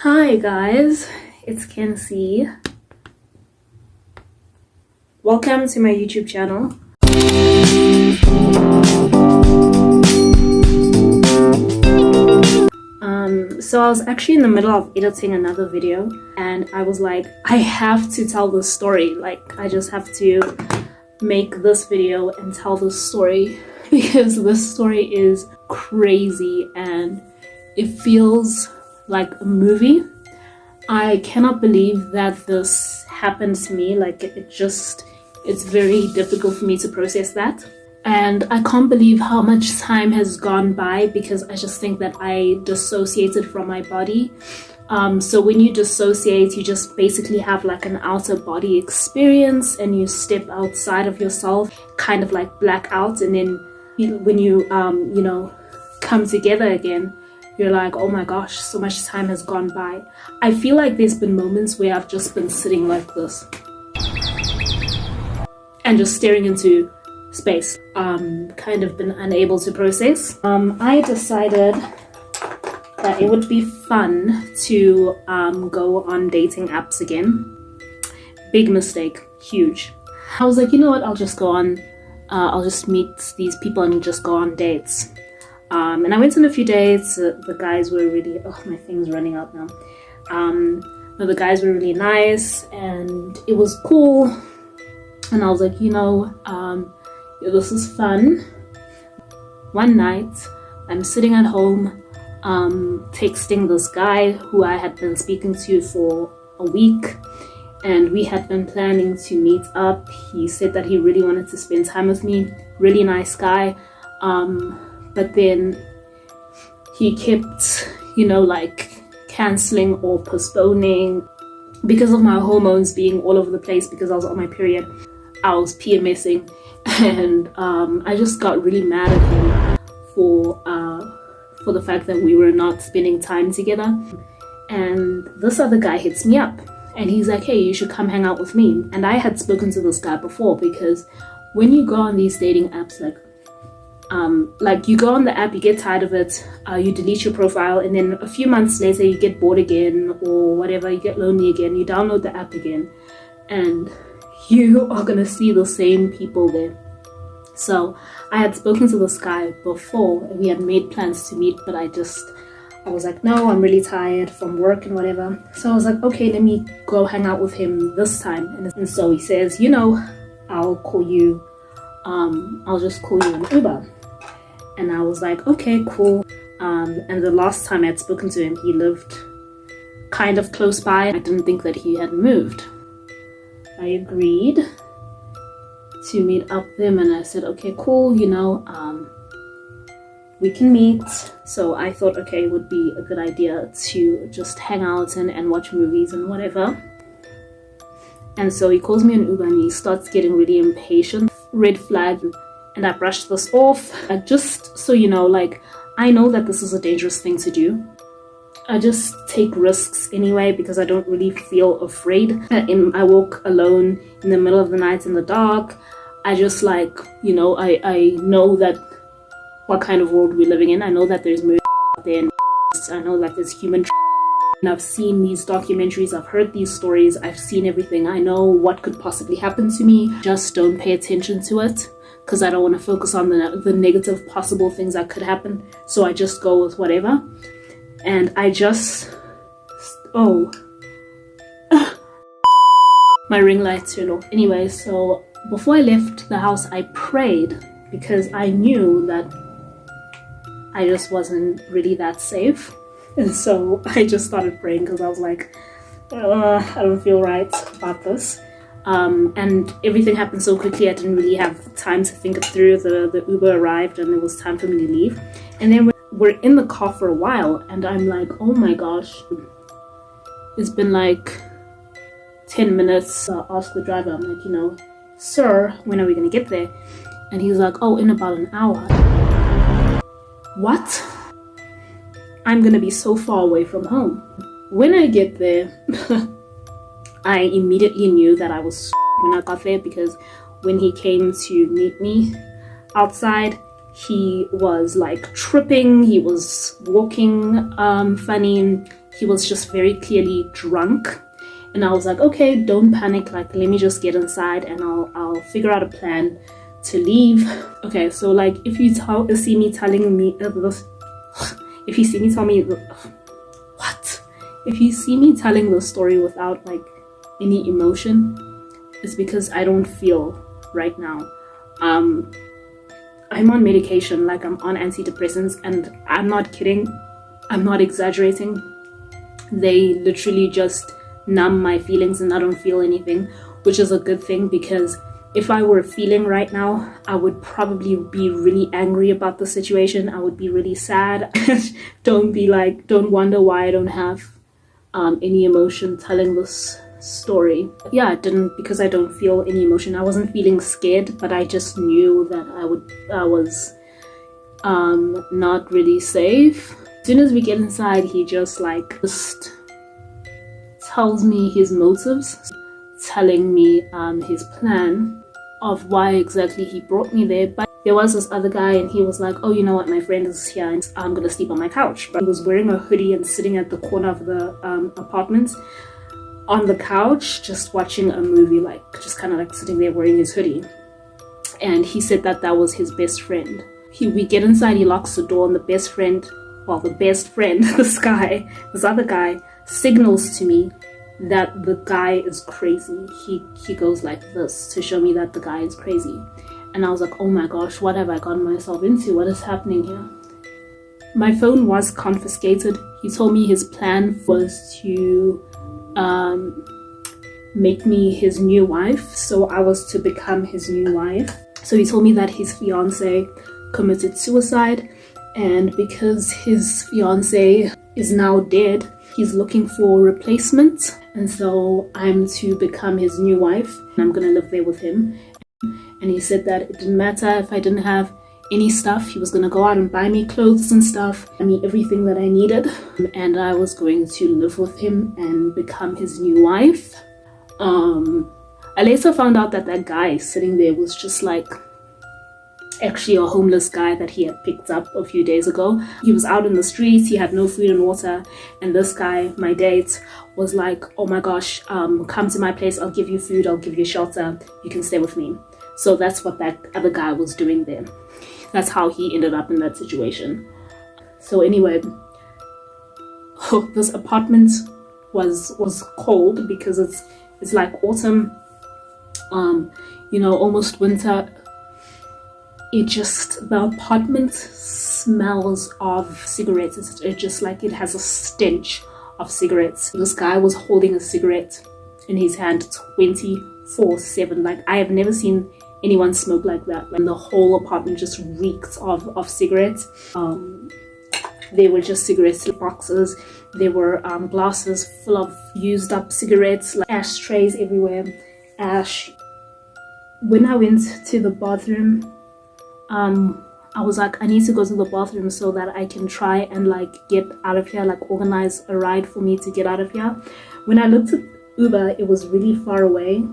Hi guys, it's Kenzie. Welcome to my YouTube channel. So I was actually in the middle of editing another video and I was like, I have to tell this story. Like, I just have to make this video and tell this story because this story is crazy and it feels like a movie. I cannot believe that this happened to me. Like, it's very difficult for me to process that. And I can't believe how much time has gone by because I just think that I dissociated from my body. So when you dissociate, you just basically have like an outer body experience and you step outside of yourself, kind of like black out. And then when you, come together again, you're like, oh my gosh, so much time has gone by. I feel like there's been moments where I've just been sitting like this and just staring into space, kind of been unable to process. I decided that it would be fun to go on dating apps again. Big mistake, huge. I was like, you know what, I'll just meet these people and just go on dates. And I went on a few dates. The guys were really, my thing's running out now. But the guys were really nice and it was cool. And I was like, this is fun. One night, I'm sitting at home, texting this guy who I had been speaking to for a week, and we had been planning to meet up. He said that he really wanted to spend time with me. Really nice guy. But then he kept, canceling or postponing because of my hormones being all over the place because I was on my period. I was PMSing. And I just got really mad at him for the fact that we were not spending time together. And this other guy hits me up and he's like, hey, you should come hang out with me. And I had spoken to this guy before because when you go on these dating apps, like you go on the app, you get tired of it, you delete your profile, and then a few months later you get bored again or whatever, you get lonely again, you download the app again, and you are gonna see the same people there. So I had spoken to this guy before and we had made plans to meet, but I was like, no, I'm really tired from work and whatever. So I was like, okay, let me go hang out with him this time. And so he says, I'll call you, I'll just call you an Uber. And I was like, okay, cool. And the last time I had spoken to him, he lived kind of close by. I didn't think that he had moved. I agreed to meet up with him and I said, okay, cool, we can meet. So I thought, okay, it would be a good idea to just hang out and watch movies and whatever. And so he calls me an Uber and he starts getting really impatient. Red flag. And I brushed this off. Just so you know, I know that this is a dangerous thing to do. I just take risks anyway because I don't really feel afraid. I walk alone in the middle of the night in the dark. I just I know that what kind of world we're living in. I know that there's murder out there and I know that there's human and I've seen these documentaries, I've heard these stories, I've seen everything. I know what could possibly happen to me. Just don't pay attention to it because I don't want to focus on the negative possible things that could happen. So I just go with whatever. And I just, my ring light turned off. Anyway, so before I left the house, I prayed because I knew that I just wasn't really that safe. And so I just started praying because I was like, I don't feel right about this. And everything happened so quickly, I didn't really have time to think it through. The Uber arrived and it was time for me to leave. And then we're in the car for a while and I'm like, oh my gosh, it's been like 10 minutes. Ask the driver, I'm like, sir, when are we gonna get there? And he's like, oh, in about an hour. What? I'm gonna be so far away from home. When I get there, I immediately knew that I was when I got there because when he came to meet me outside, he was like tripping, he was walking funny, he was just very clearly drunk. And I was like, okay, don't panic, like let me just get inside and I'll figure out a plan to leave. Okay, so like if you see me telling me this, if you see me tell me if you see me telling the story without like any emotion, it's because I don't feel right now. I'm on medication, like I'm on antidepressants, and I'm not kidding, I'm not exaggerating. They literally just numb my feelings and I don't feel anything, which is a good thing, because if I were feeling right now, I would probably be really angry about the situation. I would be really sad. Don't wonder why I don't have any emotion telling this story. Yeah, I didn't, because I don't feel any emotion. I wasn't feeling scared, but I just knew that I was not really safe. As soon as we get inside, he just tells me his motives, telling me his plan of why exactly he brought me there. But there was this other guy and he was like, oh, you know what, my friend is here and I'm gonna sleep on my couch. But he was wearing a hoodie and sitting at the corner of the apartment on the couch just watching a movie, like just kind of like sitting there wearing his hoodie. And he said that that was his best friend. We get inside, he locks the door, and the best friend, this other guy signals to me that the guy is crazy. He goes like this to show me that the guy is crazy. And I was like, oh my gosh, what have I gotten myself into? What is happening here? My phone was confiscated. He told me his plan was to make me his new wife, so I was to become his new wife. So he told me that his fiance committed suicide, and because his fiance is now dead, he's looking for a replacement, and so I'm to become his new wife and I'm gonna live there with him. And he said that it didn't matter if I didn't have any stuff, he was gonna go out and buy me clothes and stuff, buy me everything that I needed, and I was going to live with him and become his new wife. I later found out that that guy sitting there was just like actually a homeless guy that he had picked up a few days ago. He was out in the streets, he had no food and water, and this guy, my date, was like, oh my gosh, come to my place, I'll give you food, I'll give you shelter, you can stay with me. So that's what that other guy was doing there. That's how he ended up in that situation. So anyway, this apartment was cold because it's like autumn, almost winter. The apartment smells of cigarettes. It just like it has a stench of cigarettes. This guy was holding a cigarette in his hand 24/7. Like, I have never seen anyone smoke like that. Like, the whole apartment just reeked of cigarettes. There were just cigarettes boxes. There were glasses full of used up cigarettes, like ashtrays everywhere, ash. When I went to the bathroom, I was like, I need to go to the bathroom so that I can try and like get out of here, like organize a ride for me to get out of here. When I looked at Uber, it was really far away.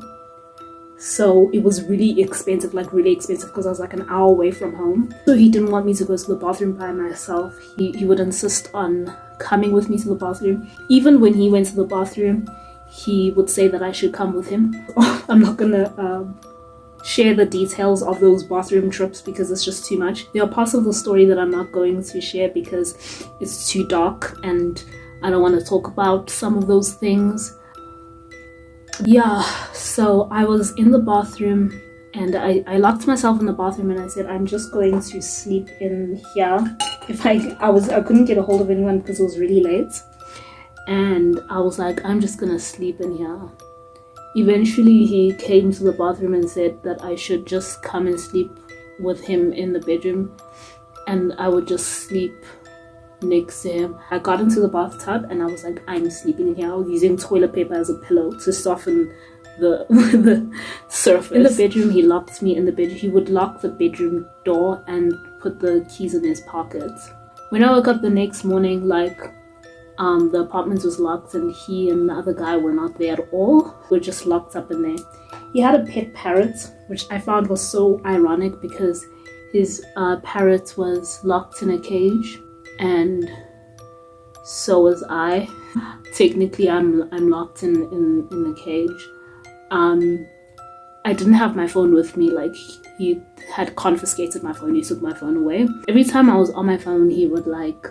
So it was really expensive, because I was like an hour away from home. So he didn't want me to go to the bathroom by myself. He would insist on coming with me to the bathroom. Even when he went to the bathroom, he would say that I should come with him. I'm not gonna share the details of those bathroom trips because it's just too much. There are parts of the story that I'm not going to share because it's too dark and I don't want to talk about some of those things. Yeah, so I was in the bathroom and I locked myself in the bathroom and I said, I'm just going to sleep in here. I couldn't get a hold of anyone because it was really late, and I was like, I'm just gonna sleep in here. Eventually he came to the bathroom and said that I should just come and sleep with him in the bedroom and I would just sleep next to him. I got into the bathtub and I was like, I'm sleeping in here. I was using toilet paper as a pillow to soften the surface. In the bedroom, he locked me in the bedroom. He would lock the bedroom door and put the keys in his pocket. When I woke up the next morning, the apartment was locked and he and the other guy were not there at all. We were just locked up in there. He had a pet parrot, which I found was so ironic because his parrot was locked in a cage, and so was I. Technically, I'm locked in the cage. I didn't have my phone with me. Like, he had confiscated my phone. He took my phone away. Every time I was on my phone, he would like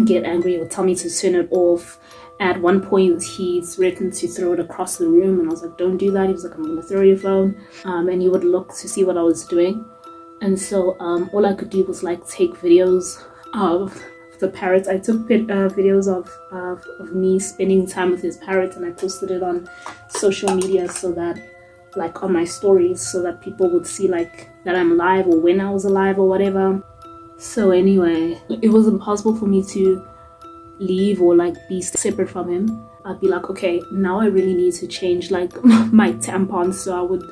get angry. He would tell me to turn it off. At one point, he threatened to throw it across the room, and I was like, don't do that. He was like, I'm gonna throw your phone. And he would look to see what I was doing. And so all I could do was like take videos of the parrots. I took videos of me spending time with his parrot, and I posted it on social media, so that like on my stories, so that people would see like that I'm alive, or when I was alive, or whatever. So anyway, it was impossible for me to leave or like be separate from him. I'd be like, okay, now I really need to change like my tampon. So I would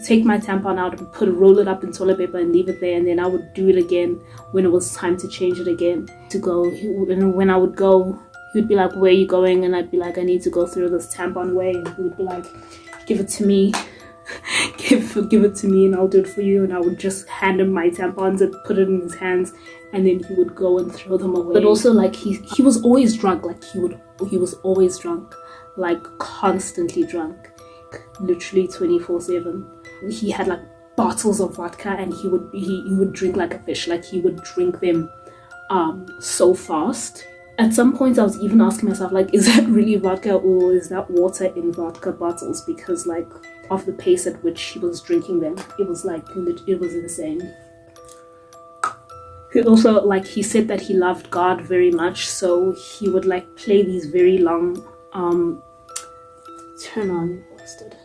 take my tampon out and roll it up in toilet paper and leave it there, and then I would do it again when it was time to change it again to go. And when I would go, he would be like, where are you going? And I'd be like, I need to go through this tampon way. And he would be like, give it to me. give it to me and I'll do it for you. And I would just hand him my tampons and put it in his hands, and then he would go and throw them away. But also like he was always drunk. Like he was always drunk, like constantly drunk, literally 24/7. He had like bottles of vodka, and he would drink like a fish. Like he would drink them so fast. At some point I was even asking myself, like, is that really vodka, or is that water in vodka bottles? Because like of the pace at which he was drinking them, it was like, it was insane. He also, like, he said that he loved God very much, so he would like play these very long turn on, you bastard.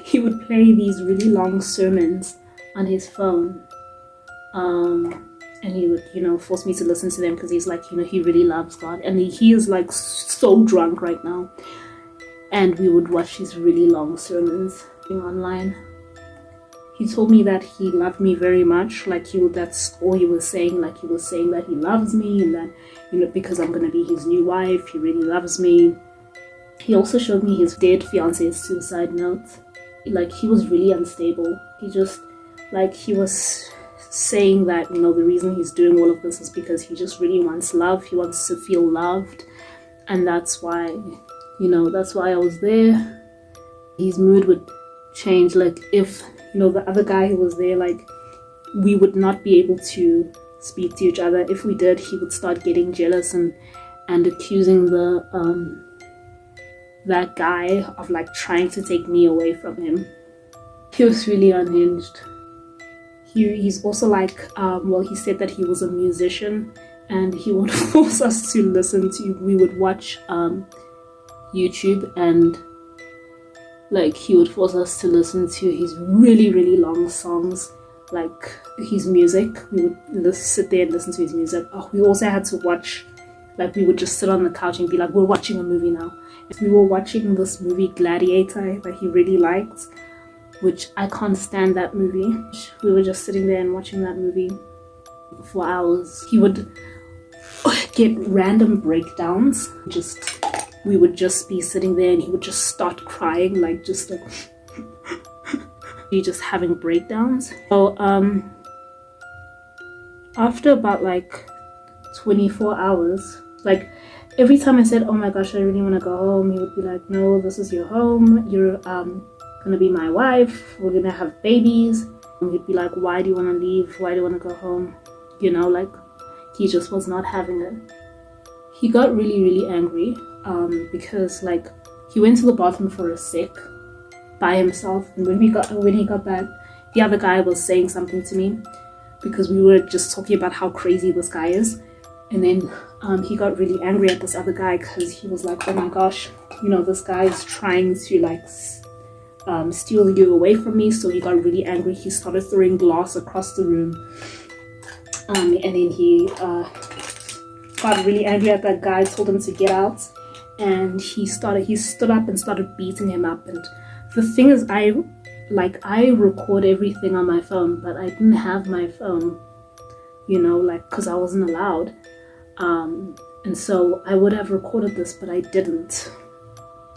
He would play these really long sermons on his phone, and he would, you know, force me to listen to them, because he's like, you know, he really loves God, and he is like so drunk right now. And we would watch these really long sermons online. He told me that he loved me very much. Like that's all he was saying. Like he was saying that he loves me, and that, you know, because I'm gonna be his new wife, he really loves me. He also showed me his dead fiance's suicide note. Like he was really unstable. He just, like, he was saying that, you know, the reason he's doing all of this is because he just really wants love. He wants to feel loved, and that's why, you know, that's why I was there. His mood would change, like if, you know, the other guy who was there, like we would not be able to speak to each other. If we did, he would start getting jealous and accusing that guy of like trying to take me away from him. He was really unhinged. He's also like, well, he said that he was a musician, and he would force us to listen to, we would watch YouTube, and like he would force us to listen to his really, really long songs, like his music. We would sit there and listen to his music. Oh, we also had to watch, like we would just sit on the couch and be like, we're watching a movie now. We were watching this movie Gladiator that he really liked, which I can't stand that movie. We were just sitting there and watching that movie for hours. He would get random breakdowns. We would just be sitting there, and he would just start crying, like just like he just having breakdowns. So after about like 24 hours, like every time I said, oh my gosh, I really want to go home, he would be like, no, this is your home, you're gonna be my wife, we're gonna have babies. And he'd be like, why do you want to leave, why do you want to go home? You know, like he just was not having it. He got really, really angry because like he went to the bathroom for a sec by himself, and when he got back, the other guy was saying something to me, because we were just talking about how crazy this guy is. And then he got really angry at this other guy, because he was like, oh my gosh, you know, this guy is trying to like steal you away from me. So he got really angry. He started throwing glass across the room, and then he got really angry at that guy, told him to get out, and he stood up and started beating him up. And the thing is, I record everything on my phone, but I didn't have my phone, you know, like, because I wasn't allowed. And so I would have recorded this, but I didn't,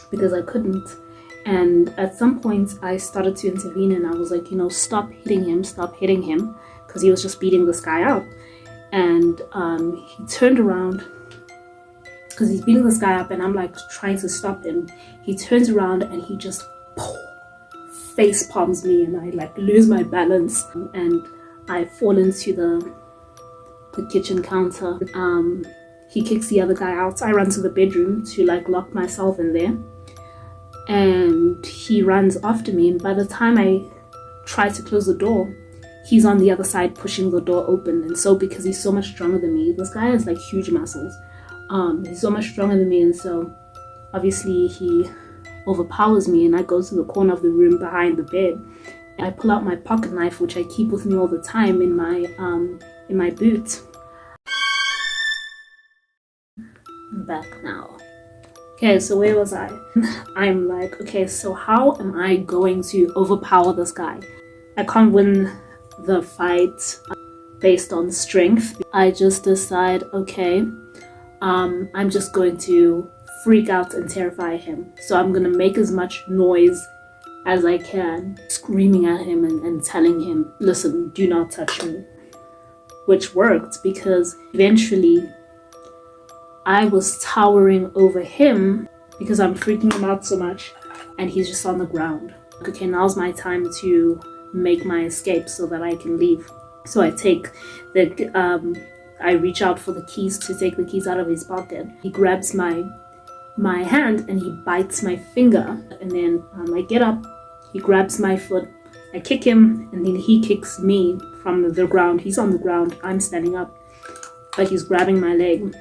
because I couldn't. And at some point I started to intervene, and I was like, you know, stop hitting him, because he was just beating this guy up. And he turned around because he's beating this guy up, and I'm like trying to stop him. He turns around and he just face palms me, and I like lose my balance and I fall into the kitchen counter. He kicks the other guy out. I run to the bedroom to like lock myself in there, and he runs after me. And by the time I try to close the door, he's on the other side pushing the door open. And so because he's so much stronger than me, this guy has like huge muscles. He's so much stronger than me, and so obviously he overpowers me, and I go to the corner of the room behind the bed. I pull out my pocket knife, which I keep with me all the time in my boot. I'm back now. Okay, so where was I? I'm like, okay, so how am I going to overpower this guy? I can't win the fight based on strength. I just decide, okay, I'm just going to freak out and terrify him. So I'm gonna make as much noise as I can, screaming at him and telling him, listen, do not touch me. Which worked, because eventually I was towering over him because I'm freaking him out so much, and he's just on the ground. Okay, now's my time to make my escape so that I can leave. So I take I reach out for the keys to take the keys out of his pocket. He grabs my hand and he bites my finger, and then I get up, he grabs my foot, I kick him, and then he kicks me from the ground. He's on the ground, I'm standing up, but he's grabbing my leg.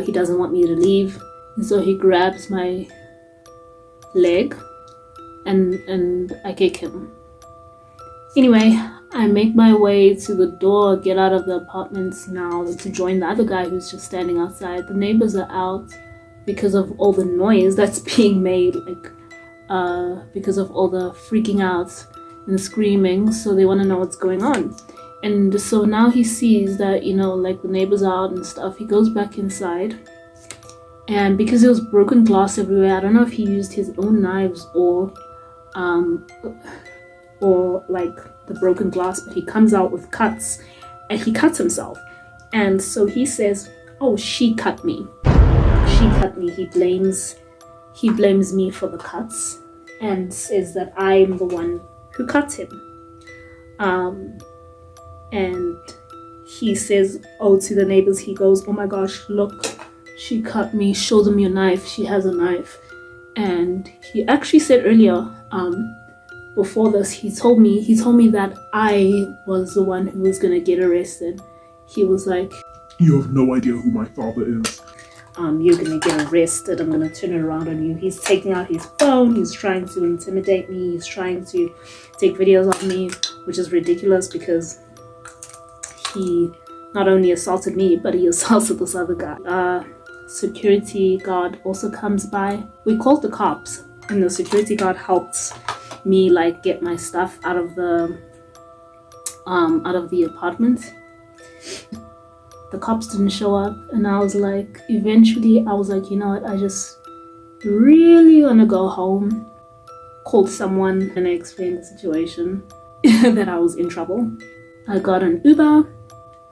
He doesn't want me to leave, and so he grabs my leg and I kick him. Anyway, I make my way to the door, get out of the apartment now to join the other guy who's just standing outside. The neighbors are out because of all the noise that's being made, because of all the freaking out and screaming, so they want to know what's going on. And so now he sees that, like the neighbors are out and stuff. He goes back inside, and because there was broken glass everywhere, I don't know if he used his own knives or like the broken glass, but he comes out with cuts, and he cuts himself. And so he says, oh, she cut me. She cut me. He blames me for the cuts and says that I'm the one who cut him. And he says, to the neighbors, he goes, oh my gosh, look, she cut me, show them your knife, she has a knife. And he actually said earlier, before this, he told me that I was the one who was gonna get arrested. He was like, you have no idea who my father is. You're gonna get arrested, I'm gonna turn it around on you. He's taking out his phone, he's trying to intimidate me, he's trying to take videos of me, which is ridiculous because he not only assaulted me, but he assaulted this other guy. Security guard also comes by. We called the cops, and the security guard helped me like get my stuff out of the apartment. The cops didn't show up, and I was like, eventually I was like, you know what, I just really want to go home. Called someone and I explained the situation that I was in trouble. I got an Uber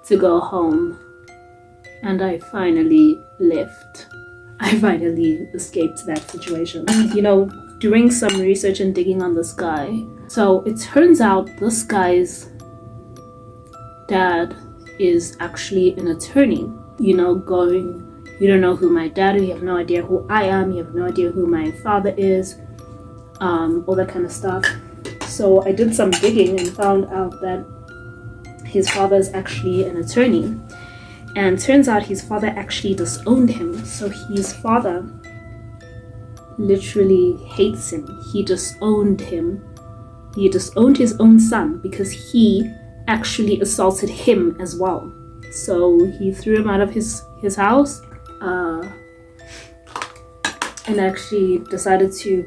to go home, and I finally left. I finally escaped that situation. Doing some research and digging on this guy. So it turns out this guy's dad is actually an attorney. You don't know who my dad is, you have no idea who I am, you have no idea who my father is, all that kind of stuff. So I did some digging and found out that his father is actually an attorney. And turns out his father actually disowned him. So his father literally hates him. He disowned him. He disowned his own son because he actually assaulted him as well. So he threw him out of his house and actually decided to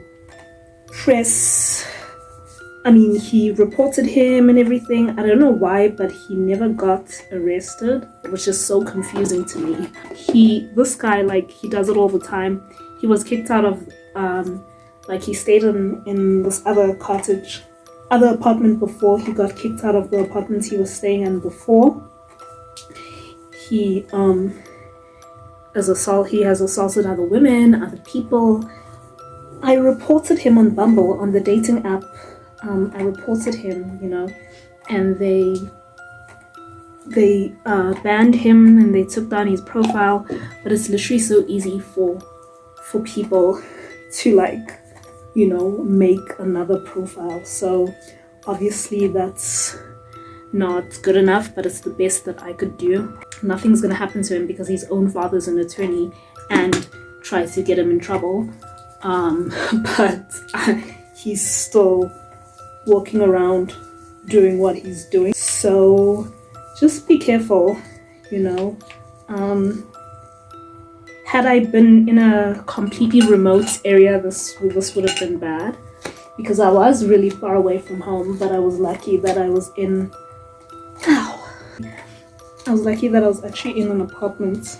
he reported him and everything. I don't know why, but he never got arrested, which is so confusing to me. This guy, he does it all the time. He was kicked out of, he stayed in this other cottage other apartment before. He got kicked out of the apartment he was staying in before. He has assaulted other women, other people. I reported him on Bumble, on the dating app. I reported him, and they banned him and they took down his profile. But it's literally so easy for people to make another profile. So obviously that's not good enough, but it's the best that I could do. Nothing's gonna happen to him because his own father's an attorney and tries to get him in trouble. But he's still walking around doing what he's doing. So just be careful, Had I been in a completely remote area, this would have been bad, because I was really far away from home. But I was lucky that I was actually in an apartment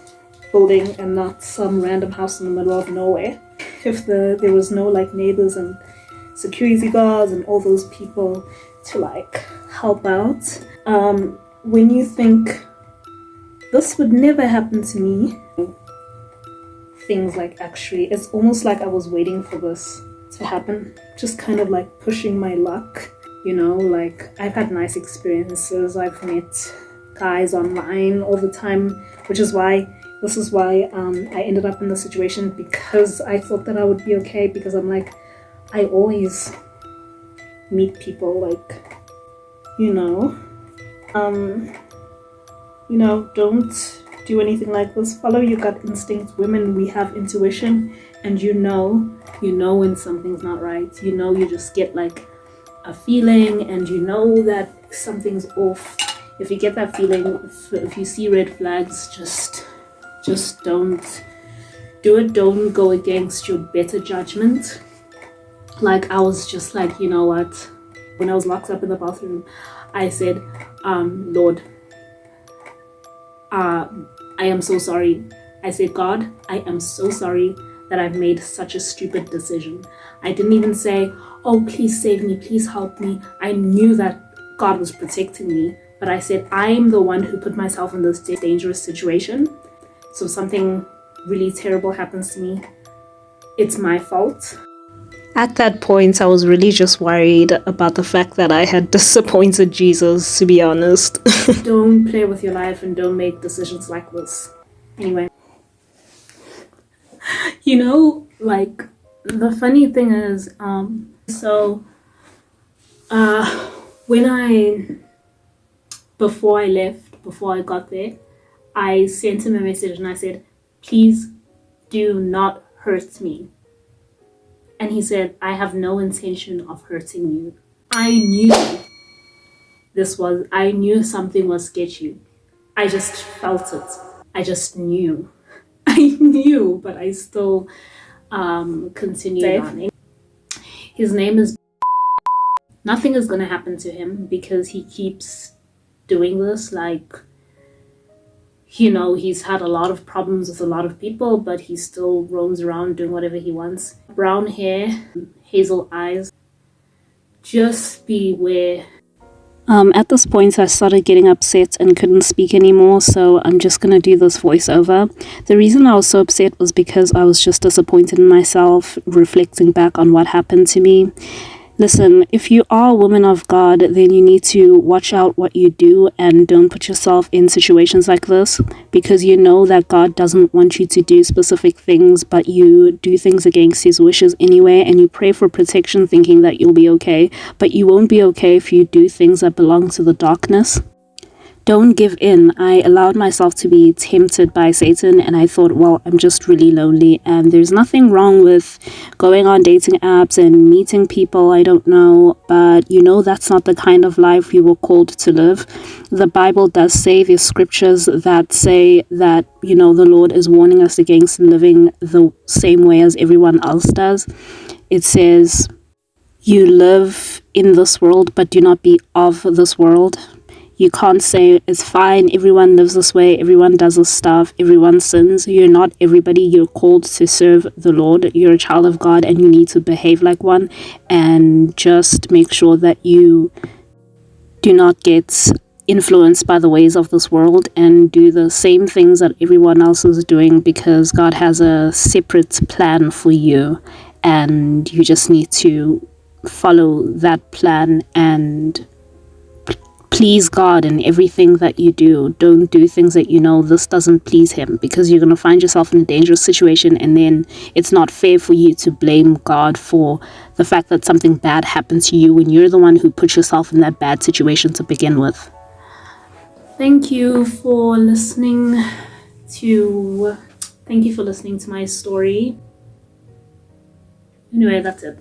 building and not some random house in the middle of nowhere. If there was no neighbors and security guards and all those people to help out. When you think this would never happen to me, things actually, it's almost like I was waiting for this to happen, just kind of pushing my luck, I've had nice experiences. I've met guys online all the time, this is why I ended up in this situation, because I thought that I would be okay, because I'm I always meet people don't do anything like this. Follow your gut instinct. Women, we have intuition, and you know when something's not right. You just get a feeling, and that something's off. If you get that feeling, if you see red flags, just don't do it. Don't go against your better judgment. I was just you know what? When I was locked up in the bathroom, I said, Lord, I am so sorry. I said, God, I am so sorry that I've made such a stupid decision. I didn't even say, oh, please save me, please help me. I knew that God was protecting me, but I said, I'm the one who put myself in this dangerous situation. So something really terrible happens to me, it's my fault. At that point, I was really just worried about the fact that I had disappointed Jesus, to be honest. Don't play with your life and don't make decisions like this. Anyway. The funny thing is, before I got there, I sent him a message and I said, please do not hurt me. And he said, I have no intention of hurting you. I knew something was sketchy. I just felt it. I just knew. I knew, but I still continued on. His name is... Nothing is going to happen to him because he keeps doing this. He's had a lot of problems with a lot of people, but he still roams around doing whatever he wants. Brown hair, hazel eyes. Just beware. At this point, I started getting upset and couldn't speak anymore, so I'm just going to do this voiceover. The reason I was so upset was because I was just disappointed in myself, reflecting back on what happened to me. Listen, if you are a woman of God, then you need to watch out what you do and don't put yourself in situations like this, because you know that God doesn't want you to do specific things, but you do things against his wishes anyway, and you pray for protection thinking that you'll be okay, but you won't be okay if you do things that belong to the darkness. Don't give in. I allowed myself to be tempted by Satan, and I thought, well, I'm just really lonely, and there's nothing wrong with going on dating apps and meeting people I don't know, but that's not the kind of life we were called to live. The Bible does say, there's scriptures that say that, the Lord is warning us against living the same way as everyone else does. It says, you live in this world, but do not be of this world. You can't say it's fine, everyone lives this way, everyone does this stuff, everyone sins. You're not everybody. You're called to serve the Lord. You're a child of God and you need to behave like one, and just make sure that you do not get influenced by the ways of this world and do the same things that everyone else is doing, because God has a separate plan for you and you just need to follow that plan and please God in everything that you do. Don't do things that you know this doesn't please him, because you're going to find yourself in a dangerous situation, and then it's not fair for you to blame God for the fact that something bad happened to you when you're the one who put yourself in that bad situation to begin with. Thank you for listening to my story. Anyway, that's it.